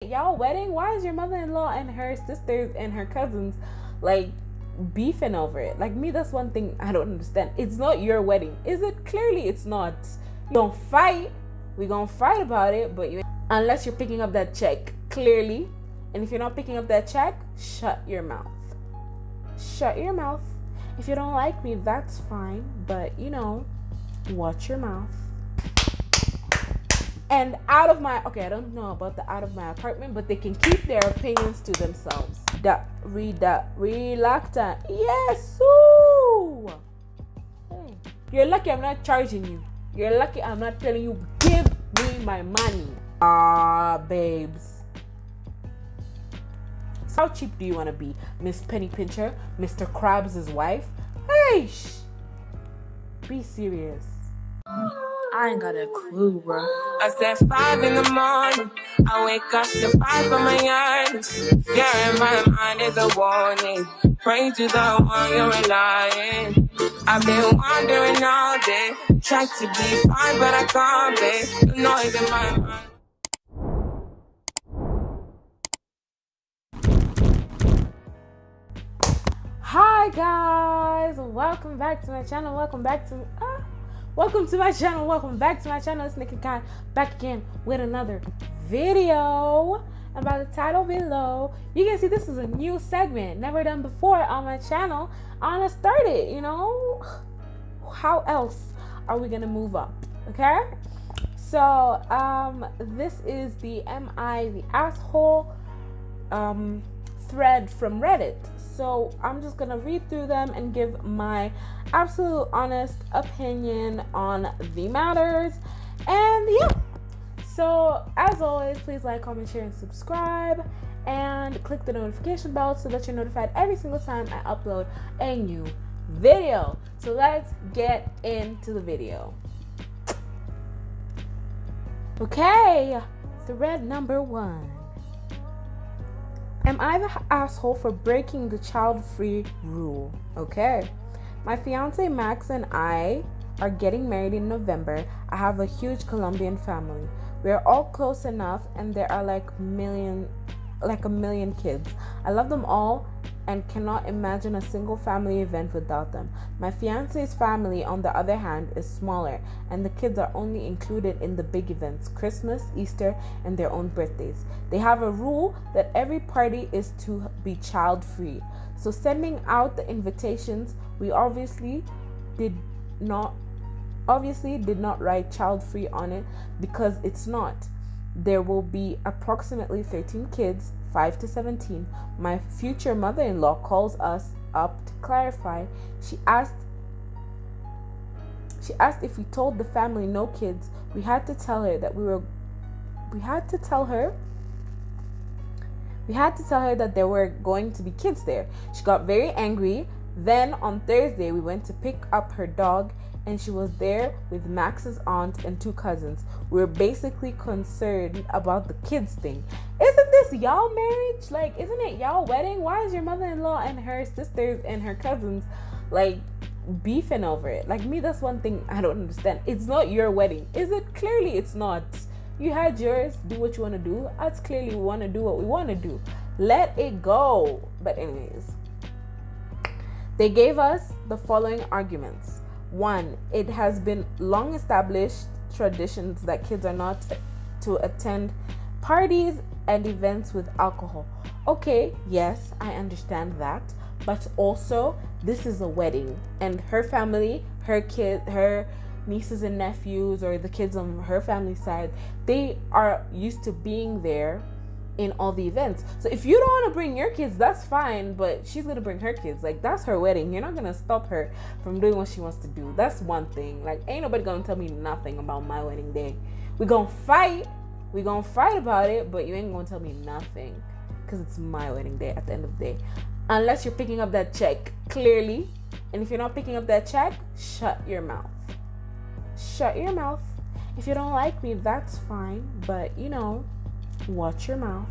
Y'all wedding? Why is your mother-in-law and her sisters and her cousins like beefing over it? Like me, that's one thing I don't understand. It's not your wedding, is it? Clearly it's not. You don't fight. We gonna fight about it, but you, unless you're picking up that check, clearly. And if you're not picking up that check, shut your mouth. Shut your mouth. If you don't like me, that's fine, but watch your mouth. And out of my, okay, I don't know about the out of my apartment, but they can keep their opinions to themselves. Reluctant. Yes. Ooh. Hey. You're lucky I'm not charging you. You're lucky I'm not telling you, give me my money. Babes. So how cheap do you want to be? Miss Penny Pincher? Mr. Krabs' wife? Hey, be serious. I ain't got a clue, bro. I said 5 in the morning. I wake up to 5 for my yearnings. Fear in my mind is a warning. Pray to the one you're relying. I've been wandering all day. Try to be fine, but I can't be. The noise in my mind. Hi guys, welcome back to my channel. Welcome back to my channel. Welcome back to my channel. It's Nakai back again with another video. And by the title below, you can see this is a new segment, never done before on my channel. I want to start it. How else are we gonna move up? Okay. So this is the Am I the Asshole thread from Reddit. So I'm just gonna read through them and give my absolute honest opinion on the matters. And yeah, so as always, please like, comment, share, and subscribe, and click the notification bell so that you're notified every single time I upload a new video. So let's get into the video. Okay, thread number 1. Am I the asshole for breaking the child-free rule? Okay. My fiance Max and I are getting married in November. I have a huge Colombian family. We are all close enough, and there are like a million kids. I love them all and cannot imagine a single family event without them. My fiance's family, on the other hand, is smaller, and the kids are only included in the big events, Christmas, Easter, and their own birthdays. They have a rule that every party is to be child-free. So sending out the invitations, we obviously did not write child-free on it because it's not. There will be approximately 13 kids, 5 to 17. My future mother-in-law calls us up to clarify. She asked if we told the family no kids. We had to tell her that there were going to be kids there. She got very angry. Then on Thursday we went to pick up her dog, and she was there with Max's aunt and 2 cousins. We were basically concerned about the kids thing. Isn't this y'all marriage? Like, isn't it y'all wedding? Why is your mother-in-law and her sisters and her cousins like beefing over it? Like me, that's one thing I don't understand. It's not your wedding, is it? Clearly it's not. You had yours, do what you want to do. Us clearly we want to do what we want to do. Let it go. But anyways, they gave us the following arguments. 1, it has been long established traditions that kids are not to attend parties and events with alcohol. Okay, yes, I understand that. But also, this is a wedding, and her family, her nieces and nephews, or the kids on her family side, they are used to being there in all the events. So if you don't want to bring your kids, that's fine, but she's gonna bring her kids. Like, that's her wedding. You're not gonna stop her from doing what she wants to do. That's one thing. Like, ain't nobody gonna tell me nothing about my wedding day. We gonna fight about it, but you ain't gonna tell me nothing, because it's my wedding day at the end of the day. Unless you're picking up that check, clearly. And if you're not picking up that check, shut your mouth. Shut your mouth. If you don't like me, that's fine, but watch your mouth.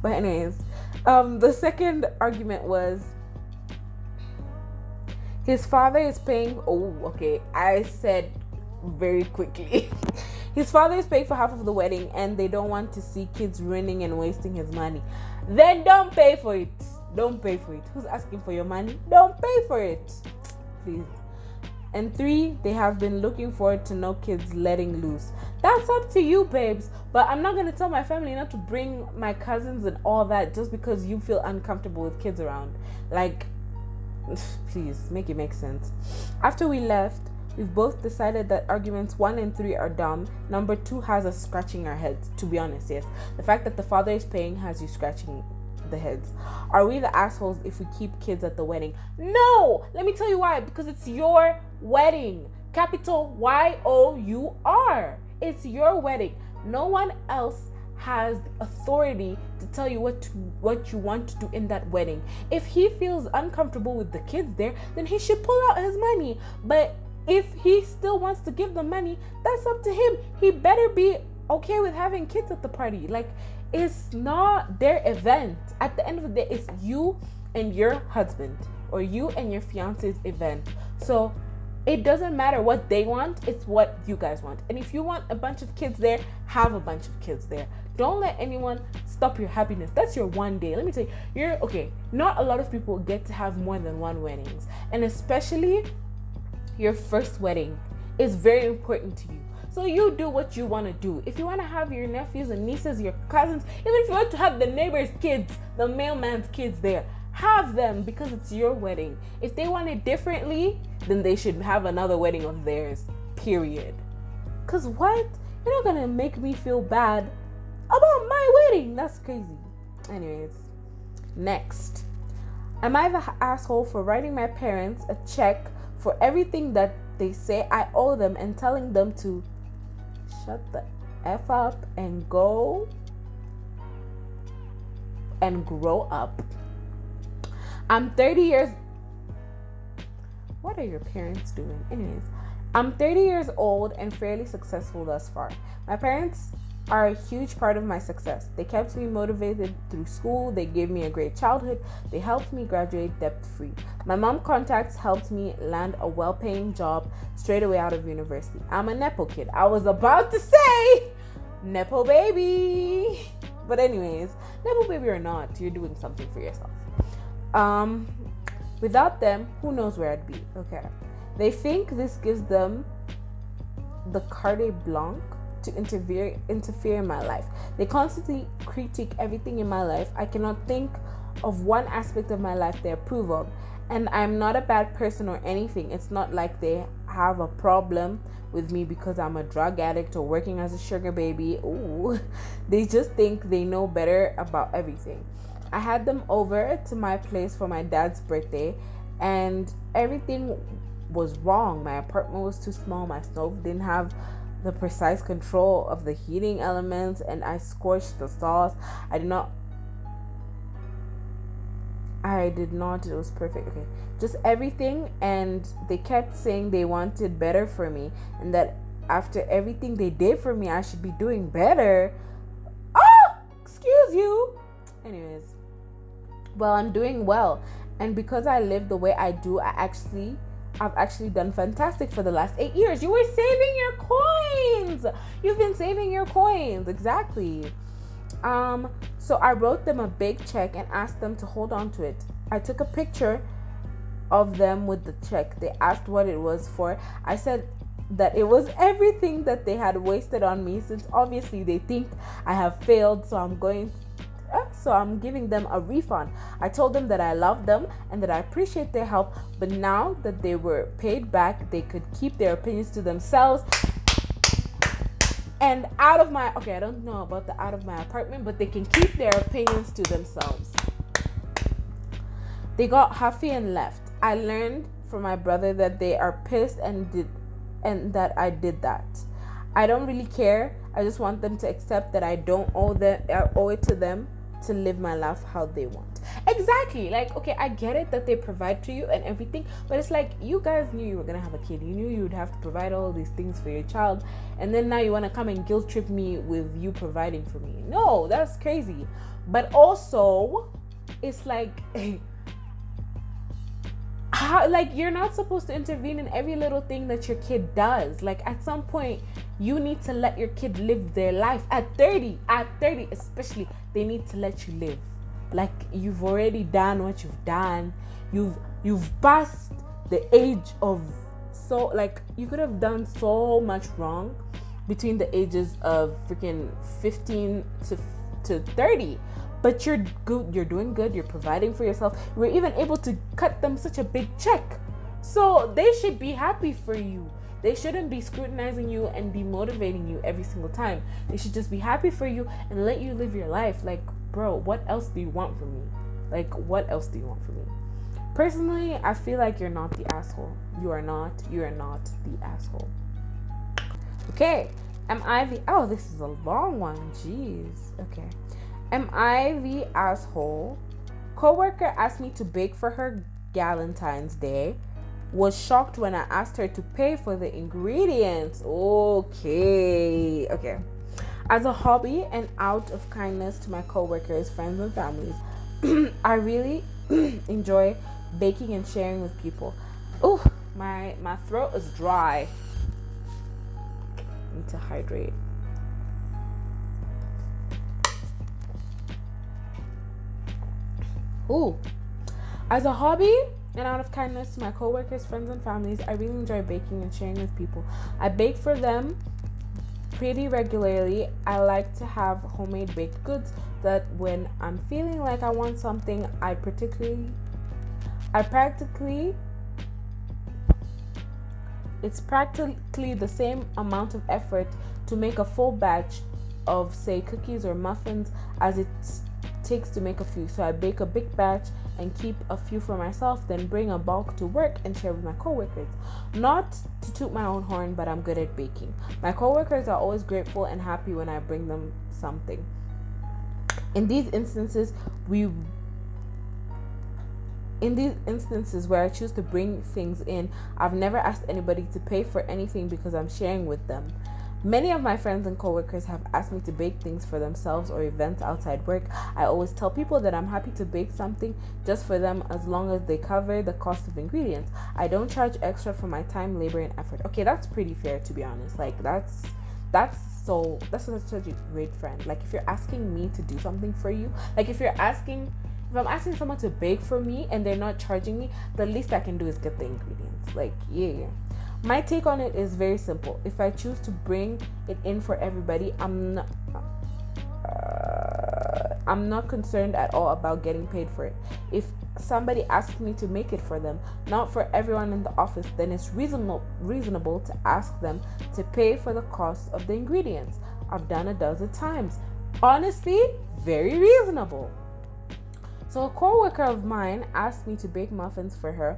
But anyways, the second argument was his father is paying. Oh, okay. I said very quickly. his father is paying for half of the wedding and they don't want to see kids ruining and wasting his money, then don't pay for it. Don't pay for it. Who's asking for your money? Don't pay for it, please. And 3, they have been looking forward to no kids letting loose. That's up to you, babes. But I'm not going to tell my family not to bring my cousins and all that just because you feel uncomfortable with kids around. Like, please, make it make sense. After we left, we've both decided that arguments 1 and 3 are dumb. Number 2 has us scratching our heads, to be honest, yes. The fact that the father is paying has you scratching the heads. Are we the assholes if we keep kids at the wedding? No! Let me tell you why. Because it's your wedding. Capital Y-O-U-R. It's your wedding. No one else has the authority to tell you what you want to do in that wedding. If he feels uncomfortable with the kids there, then he should pull out his money. But if he still wants to give them money, that's up to him. He better be okay with having kids at the party. Like, it's not their event. At the end of the day, it's you and your husband or you and your fiance's event. So it doesn't matter what they want, it's what you guys want. And if you want a bunch of kids there, have a bunch of kids there. Don't let anyone stop your happiness. That's your one day. Let me tell you, not a lot of people get to have more than one weddings. And especially your first wedding is very important to you. So you do what you want to do. If you want to have your nephews and nieces, your cousins, even if you want to have the neighbor's kids, the mailman's kids there, have them because it's your wedding. If they want it differently, then they should have another wedding of theirs, period. Because what? You're not going to make me feel bad about my wedding. That's crazy. Anyways, next. Am I the asshole for writing my parents a check for everything that they say I owe them and telling them to shut the F up and go and grow up? I'm 30 years... What are your parents doing? Anyways, I'm 30 years old and fairly successful thus far. My parents are a huge part of my success. They kept me motivated through school. They gave me a great childhood. They helped me graduate debt-free. My mom contacts helped me land a well-paying job straight away out of university. I'm a Nepo kid. I was about to say Nepo baby. But anyways, Nepo baby or not, you're doing something for yourself. Without them, who knows where I'd be. Okay. They think this gives them the carte blanche to interfere in my life. They constantly critique everything in my life. I cannot think of one aspect of my life they approve of. And I'm not a bad person or anything. It's not like they have a problem with me because I'm a drug addict or working as a sugar baby. Ooh. They just think they know better about everything. I had them over to my place for my dad's birthday and everything was wrong. My apartment was too small. My stove didn't have the precise control of the heating elements and I scorched the sauce. I did not, it was perfect. Okay, just everything. And they kept saying they wanted better for me and that after everything they did for me, I should be doing better. Oh, excuse you. Anyways, well, I'm doing well. And because I live the way I do, I've actually done fantastic for the last 8 years. You were saving your coins. You've been saving your coins. Exactly. So I wrote them a big check and asked them to hold on to it. I took a picture of them with the check. They asked what it was for. I said that it was everything that they had wasted on me, since obviously they think I have failed, so I'm giving them a refund. I told them that I love them and that I appreciate their help, but now that they were paid back, they could keep their opinions to themselves and out of my, I don't know about the out of my apartment, but they can keep their opinions to themselves. They got huffy and left. I learned from my brother that they are pissed and that I did that. I don't really care. I just want them to accept that I don't owe it to them to live my life how they want. Exactly. Like, okay, I get it that they provide for you and everything, but it's like, you guys knew you were gonna have a kid. You knew you would have to provide all these things for your child, and then now you want to come and guilt trip me with you providing for me. No, that's crazy. But also, it's like how, like, you're not supposed to intervene in every little thing that your kid does. Like, at some point you need to let your kid live their life. At 30 especially, they need to let you live. Like, you've already done what you've done. You've passed the age of, so, like, you could have done so much wrong between the ages of freaking 15 to 30. But you're good, you're doing good, you're providing for yourself. You were even able to cut them such a big check. So they should be happy for you. They shouldn't be scrutinizing you and demotivating you every single time. They should just be happy for you and let you live your life. Like, bro, what else do you want from me? Like, what else do you want from me? Personally, I feel like you're not the asshole. You are not the asshole. Okay. Am I the... Oh, this is a long one. Jeez. Okay. Am I the asshole? Coworker asked me to bake for her Valentine's Day. Was shocked when I asked her to pay for the ingredients. Okay. As a hobby and out of kindness to my coworkers, friends, and families, I really enjoy baking and sharing with people. Oh, my throat is dry. Need to hydrate. Ooh. As a hobby and out of kindness to my coworkers, friends, and families, I really enjoy baking and sharing with people. I bake for them pretty regularly. I like to have homemade baked goods that when I'm feeling like I want something, it's practically the same amount of effort to make a full batch of, say, cookies or muffins as it takes to make a few. So I bake a big batch and keep a few for myself, then bring a bulk to work and share with my coworkers. Not to toot my own horn, but I'm good at baking. My coworkers are always grateful and happy when I bring them something. In these instances where I choose to bring things in, I've never asked anybody to pay for anything because I'm sharing with them. Many of my friends and coworkers have asked me to bake things for themselves or events outside work. I always tell people that I'm happy to bake something just for them as long as they cover the cost of ingredients. I don't charge extra for my time, labor, and effort. Okay, that's pretty fair, to be honest. Like, that's such a great friend. Like, if you're asking me to do something for you, like if I'm asking someone to bake for me and they're not charging me, the least I can do is get the ingredients. Like, yeah. My take on it is very simple. If I choose to bring it in for everybody, I'm not concerned at all about getting paid for it. If somebody asks me to make it for them, not for everyone in the office, then it's reasonable to ask them to pay for the cost of the ingredients. I've done 12 times. Honestly, very reasonable. So a coworker of mine asked me to bake muffins for her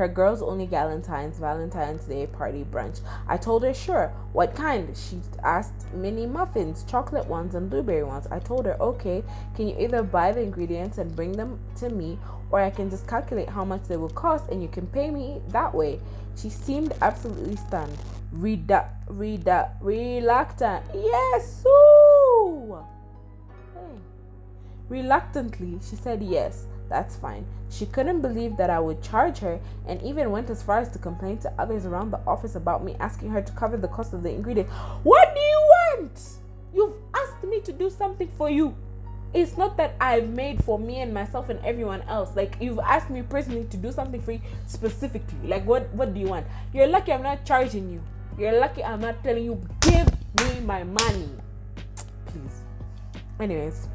girls only Valentine's Day party brunch. I told her sure. What kind? She asked mini muffins, chocolate ones and blueberry ones. I told her okay, can you either buy the ingredients and bring them to me, or I can just calculate how much they will cost and you can pay me that way. She seemed absolutely stunned. Reluctant. Yes. Ooh. Hey. Reluctantly, she said yes. That's fine. She couldn't believe that I would charge her and even went as far as to complain to others around the office about me asking her to cover the cost of the ingredient. What do you want? You've asked me to do something for you. It's not that I've made for me and myself and everyone else. Like, you've asked me personally to do something for you specifically. Like, what do you want? You're lucky I'm not charging you. You're lucky I'm not telling you, give me my money. Please. Anyways.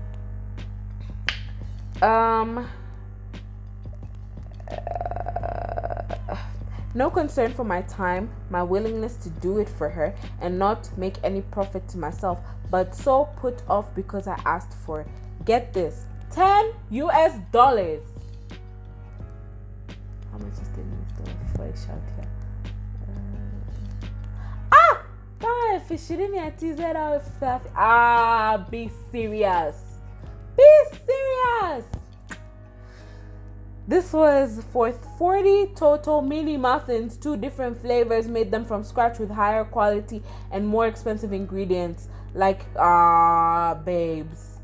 No concern for my time, my willingness to do it for her and not make any profit to myself, but so put off because I asked for, get this, $10. How much is $10 before I shout here? Be serious. Be serious. This was for 40 total mini muffins, 2 different flavors, made them from scratch with higher quality and more expensive ingredients. Like, babes.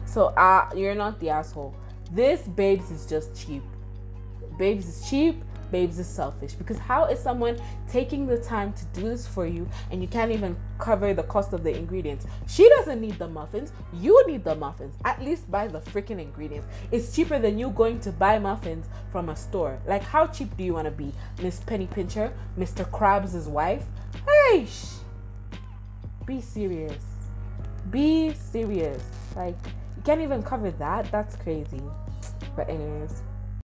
So, you're not the asshole. This babes is just cheap. Babes is cheap. Babes is selfish. Because how is someone taking the time to do this for you and you can't even cover the cost of the ingredients? She doesn't need the muffins. You need the muffins. At least buy the freaking ingredients. It's cheaper than you going to buy muffins from a store. Like, how cheap do you want to be? Miss Penny Pincher? Mr. Krabs' wife? Hey, be serious. Be serious. Like, you can't even cover that. That's crazy. But anyways.